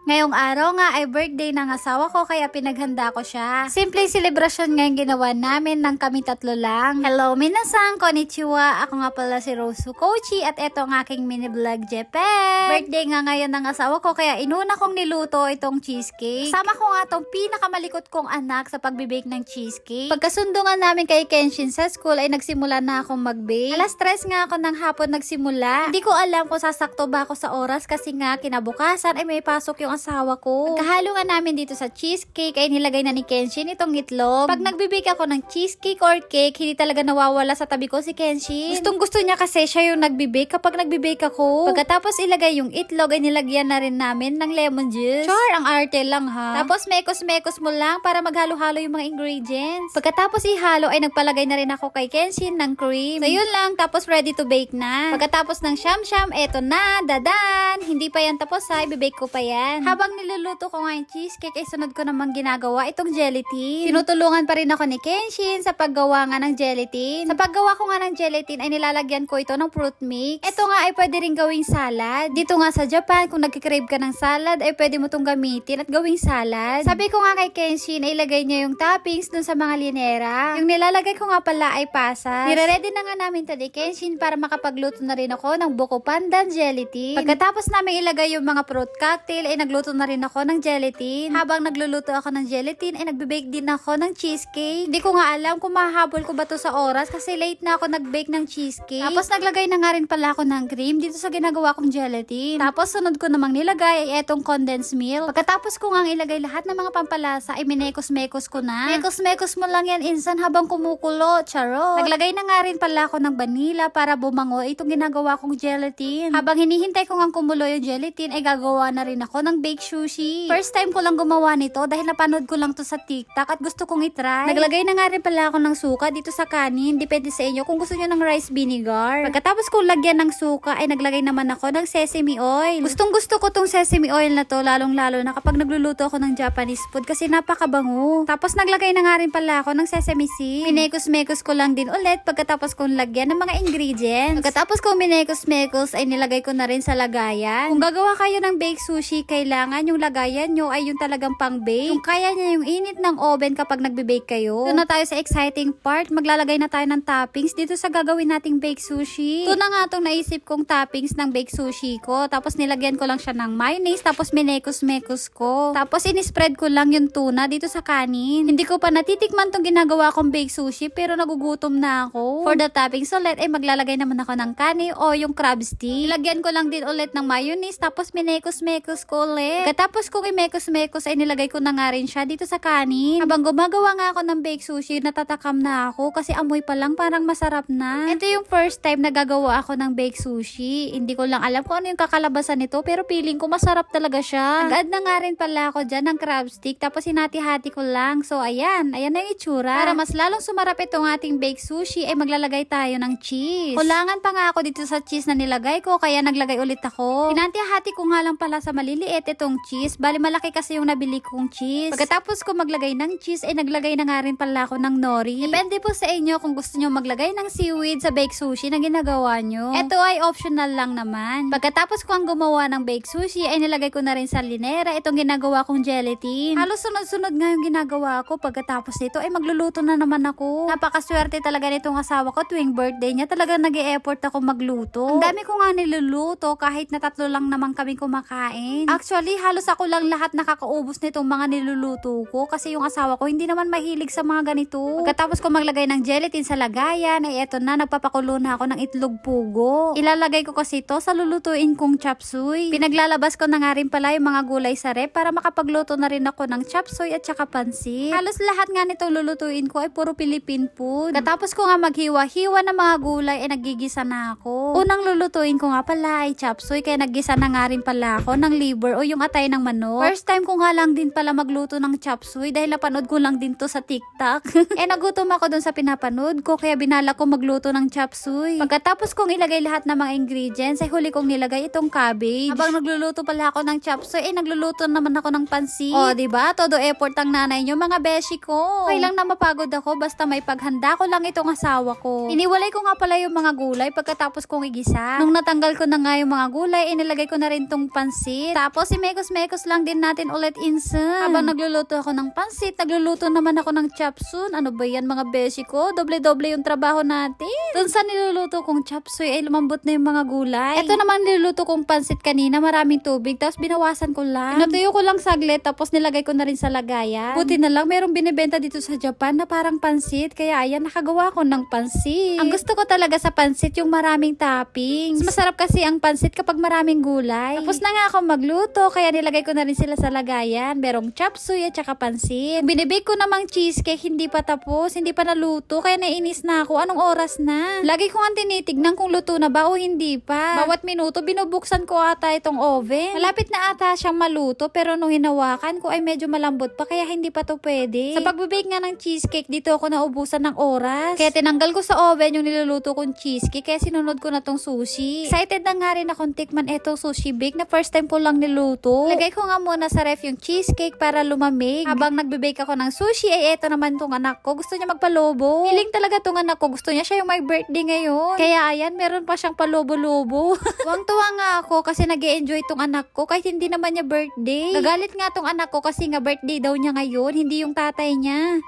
Ngayong araw nga ay birthday ng asawa ko kaya pinaghanda ko siya. Simpleng celebration nga yung ginawa namin ng kami tatlo lang. Hello minasan, konnichiwa. Ako nga pala si Rose Kochi at eto ang aking mini vlog Japan. Birthday nga ngayon ng asawa ko kaya inuna kong niluto itong cheesecake. Kasama ko nga tong pinakamalikot kong anak sa pagbibake ng cheesecake. Pagkasundo nga namin kay Kenshin sa school ay nagsimula na akong mag-bake. Alas 3 nga ako ng hapon nagsimula. Hindi ko alam kung sasakto ba ako sa oras kasi nga kinabukasan ay may pasok yung asawa ko. Pagkahalo nga namin dito sa cheesecake ay nilagay na ni Kenshin itong itlog. Pag nagbibake ako ng cheesecake or cake, hindi talaga nawawala sa tabi ko si Kenshin. Gustong gusto niya kasi siya yung nagbibake kapag nagbibake ako. Pagkatapos ilagay yung itlog ay nilagyan na rin namin ng lemon juice. Char, ang arte lang ha. Tapos mekos-mekos mo lang para maghalo-halo yung mga ingredients. Pagkatapos ihalo ay nagpalagay na rin ako kay Kenshin ng cream. So yun lang, tapos ready to bake na. Pagkatapos ng sham-sham, eto na, dadan! Hindi pa yan tapos ha, ibibake ko pa yan. Habang niluluto ko nga yung cheesecake, ay sunod ko namang ginagawa itong gelatin. Tinutulungan pa rin ako ni Kenshin sa paggawa nga ng gelatin. Sa paggawa ko nga ng gelatin ay nilalagyan ko ito ng fruit mix. Ito nga ay pwede rin gawing salad. Dito nga sa Japan, kung nagkikrave ka ng salad, ay pwede mo itong gamitin at gawing salad. Sabi ko nga kay Kenshin ay ilagay niya yung toppings dun sa mga linera. Yung nilalagay ko nga pala ay pasas. Nire-ready na nga namin today Kenshin para makapagluto na rin ako ng buko pandan gelatin. Pagkatapos namin ilagay yung mga fruit cocktail ay nagluto na rin ako ng gelatin. Habang nagluluto ako ng gelatin ay nagbe-bake din ako ng cheesecake. Hindi ko nga alam kung mahabol ko ba to sa oras kasi late na ako nag-bake ng cheesecake. Tapos naglagay na nga rin pala ako ng cream dito sa ginagawa kong gelatin. Tapos sunod ko namang nilagay ay etong condensed milk. Pagkatapos ko nga ilagay lahat ng mga pampalasa ay minekos-mekos ko na. Mekos-mekos mo lang yan insan habang kumukulo. Charot. Naglagay na nga rin pala ako ng vanilla para bumango itong ginagawa kong gelatin. Habang hinihintay ko nga kumulo yung gelatin ay gagawa na rin ako ng baked sushi. First time ko lang gumawa nito dahil napanood ko lang to sa TikTok at gusto kong itry. Naglagay na nga rin pala ako ng suka dito sa kanin. Depende sa inyo kung gusto nyo ng rice vinegar. Pagkatapos kong lagyan ng suka ay naglagay naman ako ng sesame oil. Gustong gusto ko tong sesame oil na to lalong lalo na kapag nagluluto ako ng Japanese food kasi napakabango. Tapos naglagay na nga rin pala ako ng sesame seed. Minekos-mekos ko lang din ulit pagkatapos kong lagyan ng mga ingredients. Pagkatapos kong minekos-mekos ay nilagay ko na rin sa lagayan. Kung gagawa kayo ng baked sushi, kailangan yung lagayan nyo ay yung talagang pang-bake. Yung kaya niya yung init ng oven kapag nagbe-bake kayo. Doon na tayo sa exciting part. Maglalagay na tayo ng toppings dito sa gagawin nating baked sushi. Ito na nga itong naisip kong toppings ng baked sushi ko. Tapos nilagyan ko lang siya ng mayonnaise. Tapos minekos-mekos ko. Tapos inispread ko lang yung tuna dito sa kanin. Hindi ko pa natitikman tong ginagawa kong baked sushi pero nagugutom na ako. For the toppings ulit ay maglalagay naman ako ng kani o yung crab stick. Ilagyan ko lang din ulit ng mayonnaise. Tapos minekos-mekos ko ulit. Katapos kong imekos-mekos ay nilagay ko na nga rin siya dito sa kanin. Habang gumagawa nga ako ng baked sushi, natatakam na ako kasi amoy pa lang parang masarap na. Ito yung first time na gagawa ako ng baked sushi. Hindi ko lang alam kung ano yung kakalabasan nito pero feeling ko masarap talaga siya. Nag-add na nga rin pala ako dyan ng crab stick tapos hinati-hati ko lang. So ayan na yung itsura. Para mas lalong sumarap itong ating baked sushi ay maglalagay tayo ng cheese. Kulangan pa nga ako dito sa cheese na nilagay ko kaya naglagay ulit ako. Hinati-hati ko nga lang pala sa maliliit itong cheese. Bali malaki kasi yung nabili kong cheese. Pagkatapos ko maglagay ng cheese ay naglagay na nga rin pala ako ng nori. Depende po sa inyo kung gusto nyo maglagay ng seaweed sa baked sushi na ginagawa nyo. Ito ay optional lang naman. Pagkatapos ko ang gumawa ng baked sushi ay nilagay ko na rin sa linera itong ginagawa kong gelatin. Halos sunod-sunod nga yung ginagawa ko. Pagkatapos nito ay magluluto na naman ako. Napakaswerte talaga nitong asawa ko tuwing birthday niya. Talaga nag-e-effort ako magluto. Ang dami ko nga niluluto kahit na 3 lang naman kami kumakain. Actually, halos ako lang lahat nakakaubos nitong mga niluluto ko kasi yung asawa ko hindi naman mahilig sa mga ganito. Pagkatapos ko maglagay ng gelatin sa lagayan ay eto na, nagpapakulo na ako ng itlog pugo. Ilalagay ko kasi ito sa lulutuin kong chop suey. Pinaglalabas ko na nga rin pala yung mga gulay sa rep para makapagluto na rin ako ng chop suey at saka pansit. Halos lahat nga nitong lulutuin ko ay puro Philippine food. Katapos ko nga maghiwa-hiwa ng mga gulay ay nagigisa na ako. Unang lulutuin ko nga pala ay chop suey kaya naggisa na nga rin pala ako ng liver o yung atay ng manok. First time ko nga lang din pala magluto ng chop suey dahil napanood ko lang din to sa TikTok. Nagutom ako dun sa pinapanood ko kaya binala ko magluto ng chop suey. Pagkatapos kong ilagay lahat ng mga ingredients ay huli kong nilagay itong cabbage. Habang nagluluto pala ako ng chop suey nagluluto naman ako ng pansit. O diba? Todo effort ang nanay nyo mga beshi ko. Okay lang na mapagod ako basta may paghanda ko lang itong asawa ko. Iniwalay ko nga pala yung mga gulay pagkatapos kong igisa. Nung natanggal ko na nga yung mga gulay inilagay ko na rin tong pansit. Tapos Pasimekos-mekos lang din natin ulit insan. Habang nagluluto ako ng pansit, nagluluto naman ako ng chapsun. Ano ba yan mga beshi ko? Doble-doble yung trabaho natin. Dun sa niluluto kong chapsuy ay lumambot na yung mga gulay. Ito naman niluluto kong pansit kanina, maraming tubig, tapos binawasan ko lang. Pinatuyo ko lang saglit, tapos nilagay ko na rin sa lagayan. Buti na lang, merong binibenta dito sa Japan na parang pansit. Kaya ayan, nakagawa ko ng pansit. Ang gusto ko talaga sa pansit, yung maraming toppings. Masarap kasi ang pansit kapag maraming gulay. Tapos na nga ako magluto, kaya nilagay ko na rin sila sa lagayan. Merong chapsuy at saka pansit. Binibake ko namang cheesecake, hindi pa tapos, hindi pa naluto, kaya nainis na ako. Anong oras na? Lagi ko nga tinitignan kung luto na ba o hindi pa. Bawat minuto, binubuksan ko ata itong oven. Malapit na ata siyang maluto, pero nung hinawakan ko ay medyo malambot pa, kaya hindi pa to pwede. Sa pagbibake nga ng cheesecake, dito ako naubusan ng oras. Kaya tinanggal ko sa oven yung niluluto kong cheesecake, kaya sinunod ko na tong sushi. Excited na nga rin akong tikman etong sushi bake na first time ko lang niluto. Lagay ko nga muna sa ref yung cheesecake para lumamig. Habang nagbe-bake ako ng sushi, ay eto naman tong anak ko. Gusto niya magpalobo. Feeling talaga tong anak ko. Gusto niya siya yung may birthday ngayon. Kaya ayan, meron pa siyang palobo-lobo. Tuwang-tuwa nga ako kasi nag-e-enjoy tong anak ko kahit hindi naman niya birthday. Nagalit nga tong anak ko kasi nga birthday daw niya ngayon, hindi yung tatay niya.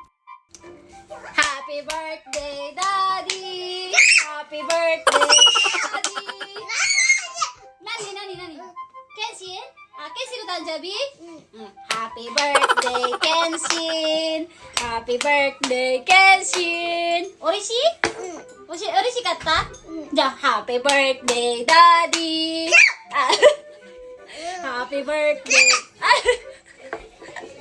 Happy birthday, Daddy! Happy birthday, Daddy! Nani? Kenshin? Kenshinの誕生日? Happy birthday, Kenshin! Happy birthday, Kenshin! おいしい? おいしかった? じゃあ、Happy birthday, Daddy! Happy birthday!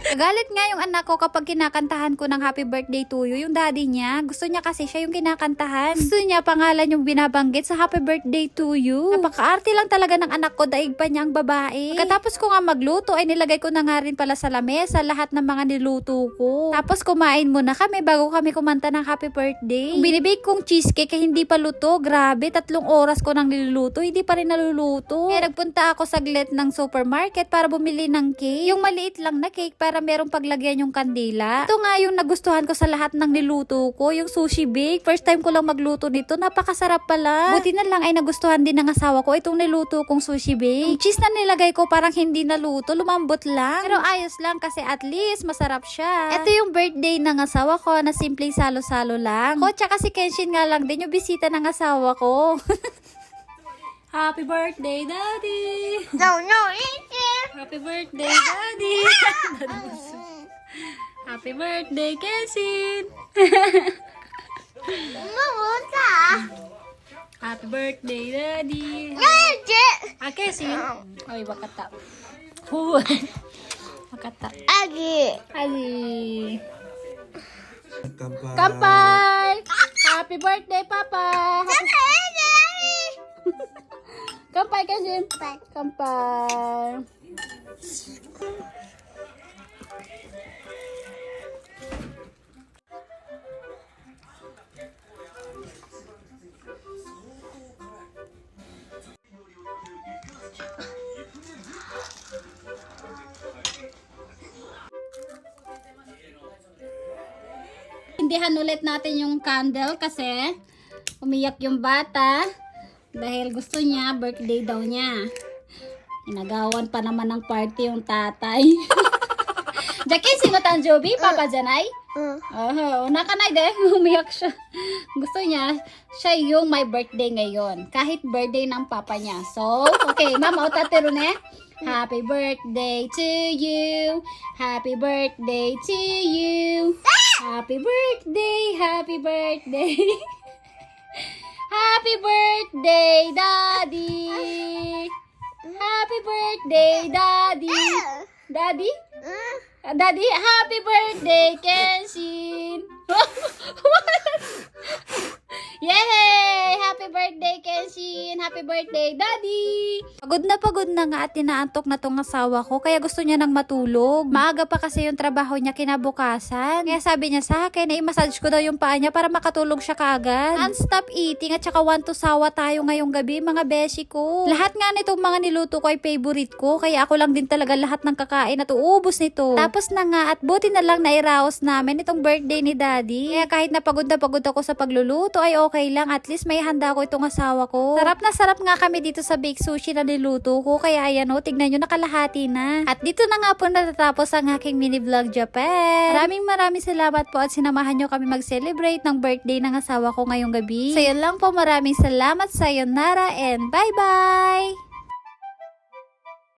Nagalit nga yung anak ko kapag kinakantahan ko ng happy birthday to you, yung daddy niya. Gusto niya kasi siya yung kinakantahan. Gusto niya pangalan yung binabanggit sa happy birthday to you. Napaka-arte lang talaga ng anak ko, daig pa niya ang babae. Pagkatapos ko nga magluto, ay nilagay ko na nga rin pala sa lamesa lahat ng mga niluto ko. Tapos kumain muna kami bago kami kumanta ng happy birthday. Yung binibake kong cheesecake ay hindi pa luto. Grabe, 3 oras ko nang niluluto, hindi pa rin naluluto. Kaya nagpunta ako saglit ng supermarket para bumili ng cake. Yung maliit lang na cake para merong paglagyan yung kandila. Ito nga yung nagustuhan ko sa lahat ng niluto ko, yung sushi bake. First time ko lang magluto nito, napakasarap pala. Buti na lang ay nagustuhan din ng asawa ko itong niluto kong sushi bake. Yung cheese na nilagay ko parang hindi naluto, lumambot lang. Pero ayos lang kasi at least masarap siya. Ito yung birthday ng asawa ko na simpleng salo-salo lang. Ko tsaka si Kenshin nga lang din yung bisita ng asawa ko. Happy birthday, Daddy! No, eat it. Happy birthday, Daddy! Happy birthday, Kenshin! Mamuta. Happy birthday, Daddy! Eat it. Kenshin! Ay, wakata. Huwag! Wakata. Aggie. Ali! Kampai. Kampai! Happy birthday, Papa! Kampai, Kenshin! Kampai! Tindihan ulit natin yung candle kasi umiyak yung bata dahil gusto niya, birthday daw niya. Inagawan pa naman ng party yung tatay. Jackie, sino tanjobi? Papa janay? Nakanay de, umiyak siya. Gusto niya, siya yung my birthday ngayon. Kahit birthday ng papa niya. So, okay, mama, otatero ne? Happy birthday to you. Happy birthday to you. Happy birthday, happy birthday. Happy birthday, Daddy. Happy birthday, Daddy. Daddy? Daddy, happy birthday, Kenshin. Yay! Happy birthday, Kenshin! Happy birthday, Daddy! Pagod na nga at tinaantok na tong asawa ko, kaya gusto niya nang matulog. Maaga pa kasi yung trabaho niya kinabukasan. Kaya sabi niya sa akin, ay massage ko daw yung paa niya para makatulog siya kaagad. Non-stop eating at saka want to sawa tayo ngayong gabi, mga beshi ko. Lahat nga nitong mga niluto ko ay favorite ko, kaya ako lang din talaga lahat ng kakain at uubos nito. Tapos na nga at buti na lang nairaos namin itong birthday ni Daddy. Kaya kahit napagod ako sa pagluluto, ay okay lang. At least may handa ko itong asawa ko. Sarap nga kami dito sa bake sushi na niluto ko. Kaya ayan o, tignan nyo, nakalahati na. At dito na nga po natatapos ang aking mini vlog Japan. Maraming salamat po at sinamahan nyo kami mag-celebrate ng birthday ng asawa ko ngayong gabi. So yun lang po, maraming salamat, sayonara and bye-bye!